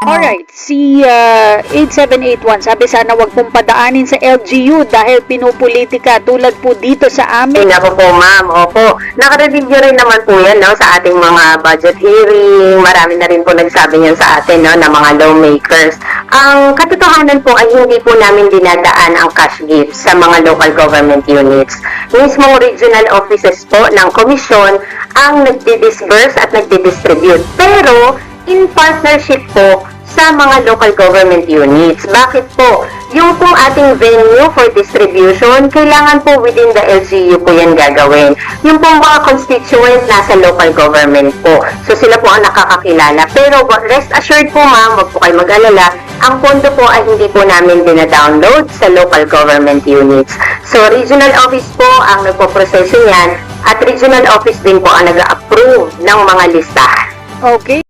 Alright, si 8781, sabi sana wag pong padaanin sa LGU dahil pinupolitika tulad po dito sa amin. Ako po, ma'am. Opo. Nakarinig nyo rin naman po yan, no, sa ating mga budget hearing. Marami na rin po nagsabi niyan sa atin, no, na mga lawmakers. Ang katotohanan po ay hindi po namin dinadaan ang cash gifts sa mga local government units. Mismong regional offices po ng komisyon ang nagdi-disburse at nagdi-distribute. Pero, in partnership po sa mga local government units. Bakit po? Yung pong ating venue for distribution, kailangan po within the LGU po yan gagawin. Yung pong mga constituent nasa local government po. So sila po ang nakakakilala. Pero rest assured po ma'am, wag po kayo mag-alala, ang pondo po ay hindi po namin dina-download sa local government units. So regional office po ang nagpo-proseso yan at regional office din po ang nag-approve ng mga listahan. Okay.